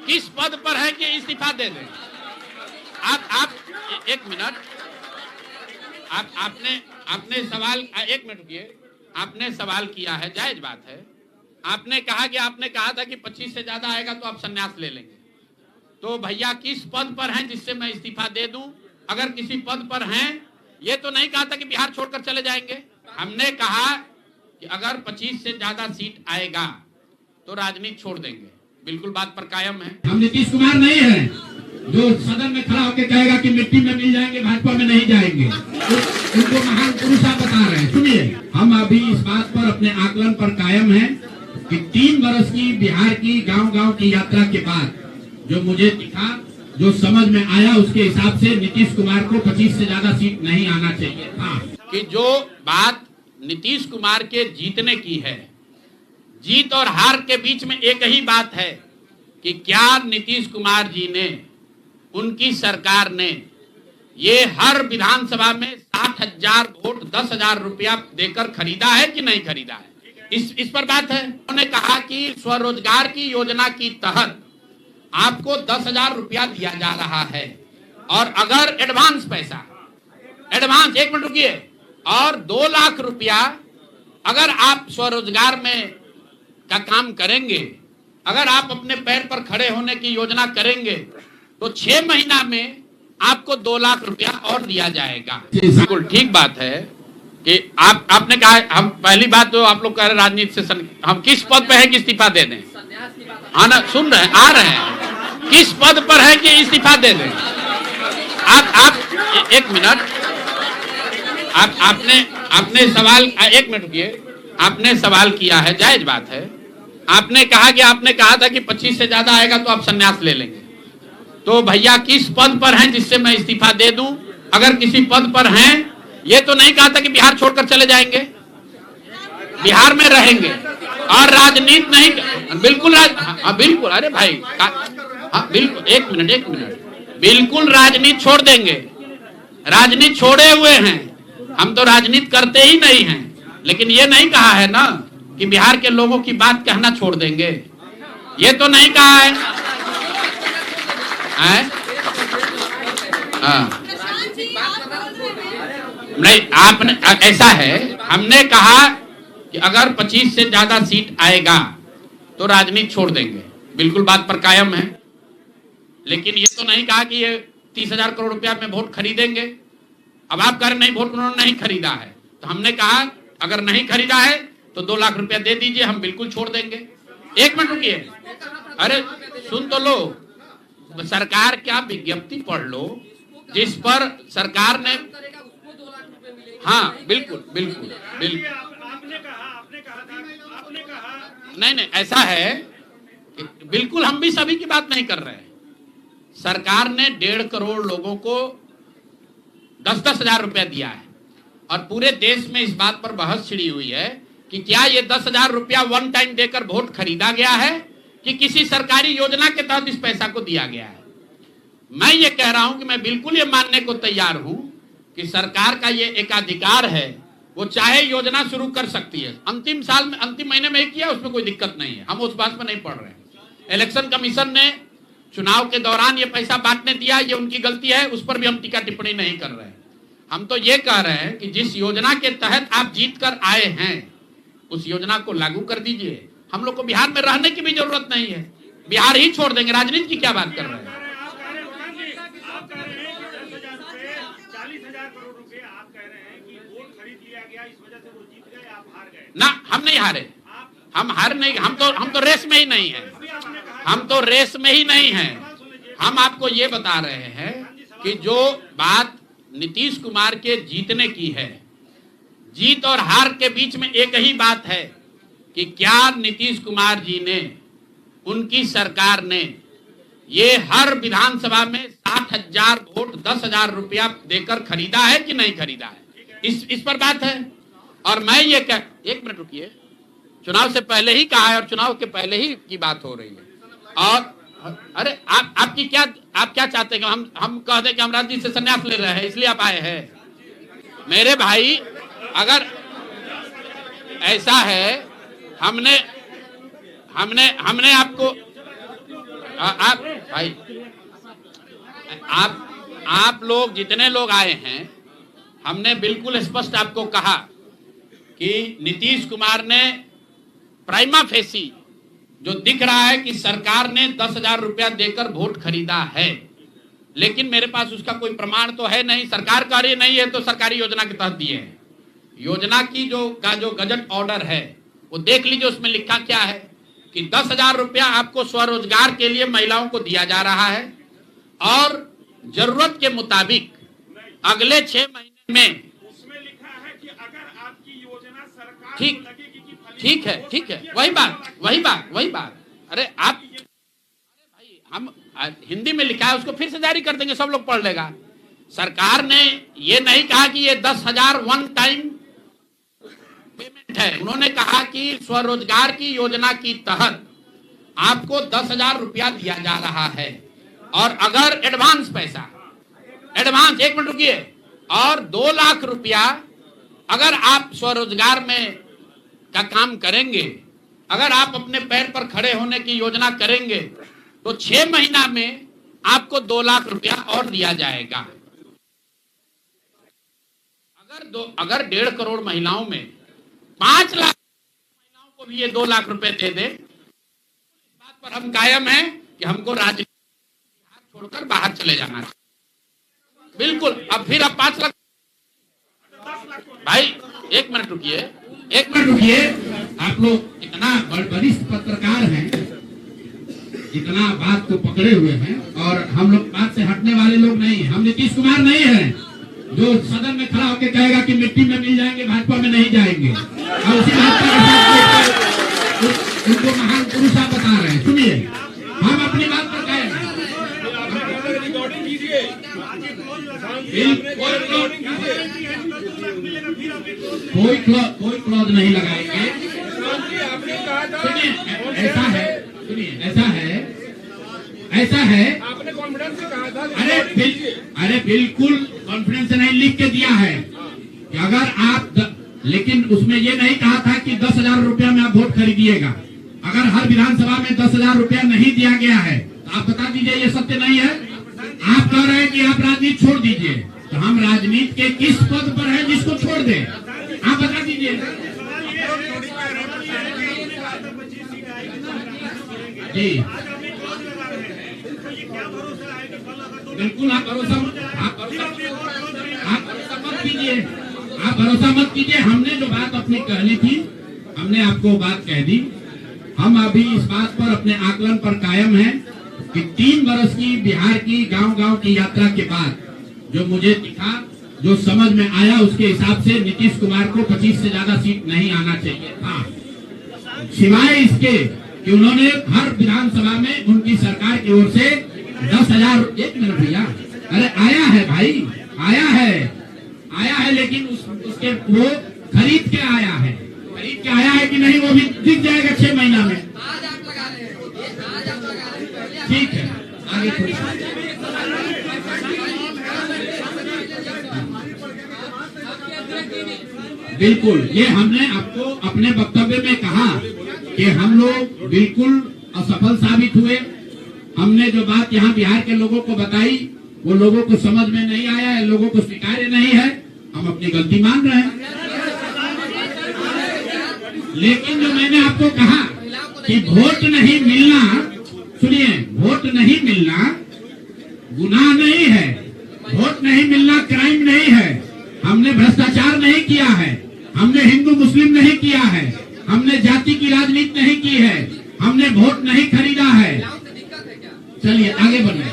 किस पद पर है कि इस्तीफा दे दें? आप एक मिनट, आपने सवाल, एक मिनट रुकिए। आपने सवाल किया है, जायज बात है। आपने कहा था कि 25 से ज्यादा आएगा तो आप संन्यास ले लेंगे। तो भैया किस पद पर हैं जिससे मैं इस्तीफा दे दूं? अगर किसी पद पर हैं, ये तो नहीं कहा था कि बिहार छोड़कर चले जाएंगे। हमने कहा कि अगर 25 से ज्यादा सीट आएगा तो राजनीति छोड़ देंगे। बिल्कुल बात पर कायम है। हम नीतीश कुमार नहीं है जो सदन में खड़ा होकर कहेगा कि मिट्टी में मिल जाएंगे, भाजपा में नहीं जाएंगे। उनको महान पुरुष आप बता रहे हैं। सुनिए, हम अभी इस बात पर अपने आकलन पर कायम हैं कि 3 वर्ष की बिहार की गांव-गांव की यात्रा के बाद जो मुझे दिखा, जो समझ में आया, उसके हिसाब से नीतीश कुमार को 25 से ज्यादा सीट नहीं आना चाहिए था। कि जो बात नीतीश कुमार के जीतने की है, जीत और हार के बीच में एक ही बात है कि क्या नीतीश कुमार जी ने, उनकी सरकार ने ये हर विधानसभा में 60,000 वोट 10,000 रुपया देकर खरीदा है कि नहीं खरीदा है? इस पर बात है। उन्होंने कहा कि स्वरोजगार की योजना की तहत आपको 10,000 रुपया दिया जा रहा है और अगर एडवांस पैसा, एडवांस, एक मिनट रुकिए, और 2 लाख रुपया अगर आप स्वरोजगार में का काम करेंगे, अगर आप अपने पैर पर खड़े होने की योजना करेंगे तो 6 महीना में आपको 2 लाख रुपया और दिया जाएगा। बिल्कुल ठीक बात है कि आपने कहा, हम पहली बात तो आप लोग कह रहे राजनीति से हम किस पद पे है कि इस्तीफा दे दें? आना सुन रहे हैं, आ रहे हैं, किस पद पर है कि इस्तीफा दे दें? आप एक मिनट, आपने सवाल, एक मिनट रुकिए। आपने सवाल किया है, जायज बात है। आपने कहा था कि 25 से ज्यादा आएगा तो आप संन्यास ले लेंगे। तो भैया किस पद पर हैं जिससे मैं इस्तीफा दे दूं? अगर किसी पद पर हैं, ये तो नहीं कहा था कि बिहार छोड़कर चले जाएंगे, बिहार में रहेंगे और राजनीति नहीं। बिल्कुल बिल्कुल, अरे भाई, बिल्कुल, एक मिनट, बिल्कुल राजनीति छोड़ देंगे। राजनीति छोड़े हुए हैं, हम तो राजनीति करते ही नहीं हैं। लेकिन ये नहीं कहा है ना कि बिहार के लोगों की बात कहना छोड़ देंगे, ये तो नहीं कहा है। नहीं, आपने, ऐसा है, हमने कहा कि अगर 25 से ज्यादा सीट आएगा तो राजनीति छोड़ देंगे। बिल्कुल बात पर कायम है। लेकिन ये तो नहीं कहा कि ये 30,000 करोड़ रुपया में वोट खरीदेंगे। अब आप कह रहे नहीं, वोट उन्होंने नहीं खरीदा है, तो हमने कहा अगर नहीं खरीदा है तो 2 लाख रुपया दे दीजिए, हम बिल्कुल छोड़ देंगे। एक मिनट रुकिए, अरे सुन तो लो, सरकार क्या विज्ञप्ति पढ़ लो जिस पर सरकार ने, हाँ बिल्कुल, नहीं, ऐसा है कि बिल्कुल हम भी सभी की बात नहीं कर रहे हैं। सरकार ने 1.5 करोड़ लोगों को 10-10 हजार रुपया दिया है और पूरे देश में इस बात पर बहस छिड़ी हुई है कि क्या ये 10,000 रुपया वन टाइम देकर वोट खरीदा गया है कि किसी सरकारी योजना के तहत इस पैसा को दिया गया है। मैं ये कह रहा हूं कि मैं बिल्कुल ये मानने को तैयार हूं कि सरकार का ये एकाधिकार है, वो चाहे योजना शुरू कर सकती है। अंतिम महीने में किया, उसमें कोई दिक्कत नहीं है, हम उस बात पर नहीं पढ़ रहे हैं। इलेक्शन कमीशन ने चुनाव के दौरान ये पैसा बांटने दिया, ये उनकी गलती है, उस पर भी हम टीका टिप्पणी नहीं कर रहे हैं। हम तो ये कह रहे हैं कि जिस योजना के तहत आप जीत कर आए हैं उस योजना को लागू कर दीजिए। हम लोग को बिहार में रहने की भी जरूरत नहीं है, बिहार ही छोड़ देंगे, राजनीति की क्या बात कर रहे हैं? 40,000 करोड़ रुपए आप कह रहे हैं कि वोट खरीद लिया गया, इस वजह से वो जीत गए, आप हार गए। ना, हम नहीं हारे, हम हार नहीं, हम तो रेस में ही नहीं है, हम तो रेस में ही नहीं है। हम आपको ये बता रहे हैं कि जो बात नीतीश कुमार के जीतने की है, जीत और हार के बीच में एक ही बात है कि क्या नीतीश कुमार जी ने, उनकी सरकार ने ये हर विधानसभा में 60,000 वोट 10,000 रुपया देकर खरीदा है कि नहीं खरीदा है? इस पर बात है। और मैं ये एक मिनट रुकिए, चुनाव से पहले ही कहा है और चुनाव के पहले ही की बात हो रही है। और अरे आप क्या चाहते हैं? हम कह दें कि हम राजनीति से संन्यास ले रहे हैं इसलिए आप आए हैं? मेरे भाई, अगर ऐसा है, हमने आपको आप भाई, आप लोग जितने लोग आए हैं, हमने बिल्कुल स्पष्ट आपको कहा कि नीतीश कुमार ने प्राइमा फेसी जो दिख रहा है कि सरकार ने 10,000 रुपया देकर वोट खरीदा है, लेकिन मेरे पास उसका कोई प्रमाण तो है नहीं। सरकार का ये नहीं है तो सरकारी योजना के तहत दिए हैं। योजना की जो गजट ऑर्डर है वो देख लीजिए, उसमें लिखा क्या है कि 10,000 रुपया आपको स्वरोजगार के लिए महिलाओं को दिया जा रहा है और जरूरत के मुताबिक अगले 6 महीने में। उसमें लिखा है कि अगर आपकी योजना सरकार ठीक को लगेगी कि ठीक है, वही बात। अरे आप, भाई हम हिंदी में लिखा है, उसको फिर से जारी कर देंगे, सब लोग पढ़ लेगा। सरकार ने ये नहीं कहा कि ये 10,000 वन टाइम पेमेंट है। उन्होंने कहा कि स्वरोजगार की योजना की तहत आपको 10,000 रुपया दिया जा रहा है और अगर एडवांस पैसा, एडवांस 1 मिनट रुकिए, और 2 लाख रुपया अगर आप स्वरोजगार में का काम करेंगे, अगर आप अपने पैर पर खड़े होने की योजना करेंगे तो 6 महीना में आपको 2 लाख रुपया और दिया जाएगा। अगर 1.5 करोड़ महिलाओं में 5 लाख महिलाओं को भी ये 2 लाख रुपए दे दे, इस बात पर हम कायम हैं कि हमको राजनीति छोड़कर बाहर चले जाना चाहिए। बिल्कुल। अब फिर अब 5 लाख, भाई 1 मिनट रुकिए। आप लोग इतना वरिष्ठ पत्रकार हैं, इतना बात को पकड़े हुए हैं, और हम लोग बात से हटने वाले लोग नहीं। हम नीतीश कुमार नहीं है जो सदन में खड़ा होकर कहेगा कि मिट्टी में मिल जाएंगे, भाजपा में नहीं जाएंगे, और उसी भाजपा के साथ उनको महान पुरुष आप बता रहे हैं। सुनिए, हम अपनी बात पर कहें, कोई क्लॉज नहीं लगाएंगे। ऐसा है, आपने कॉन्फिडेंस से कहा था। अरे बिल्कुल कॉन्फिडेंस से नहीं, लिख के दिया है कि अगर आप लेकिन उसमें ये नहीं कहा था कि 10,000 रुपया में आप वोट खरीदिएगा। अगर हर विधानसभा में 10,000 रुपया नहीं दिया गया है तो आप बता दीजिए ये सत्य नहीं है। आप कह रहे हैं कि आप राजनीति छोड़ दीजिए, तो हम राजनीति के किस पद पर हैं जिसको छोड़ दें? आप बता दीजिए जी। बिल्कुल आप भरोसा मत कीजिए। हमने जो बात अपनी कहनी थी, हमने आपको बात कह दी। हम अभी इस बात पर अपने आकलन पर कायम हैं कि 3 वर्ष की बिहार की गांव-गांव की यात्रा के बाद जो मुझे दिखा, जो समझ में आया, उसके हिसाब से नीतीश कुमार को 25 से ज्यादा सीट नहीं आना चाहिए था, सिवाय इसके कि उन्होंने हर विधानसभा में उनकी सरकार की ओर से 10,000। 1 मिनट भैया, अरे आया है भाई, आया है, लेकिन उसके वो खरीद के आया है कि नहीं, वो भी दिख जाएगा 6 महीना में। ठीक है, आगे बिल्कुल, ये हमने आपको अपने वक्तव्य में कहा कि हम लोग बिल्कुल असफल साबित हुए। हमने जो बात यहाँ बिहार के लोगों को बताई वो लोगों को समझ में नहीं आया है, लोगों को स्वीकार्य नहीं है। हम अपनी गलती मान रहे हैं, लेकिन जो मैंने आपको कहा कि वोट नहीं मिलना, सुनिए, वोट नहीं मिलना गुनाह नहीं है, वोट नहीं मिलना क्राइम नहीं है। हमने भ्रष्टाचार नहीं किया है, हमने हिंदू मुस्लिम नहीं किया है, हमने जाति की राजनीति नहीं की है, हमने वोट नहीं खरीदा है। चलिए आगे बढ़े।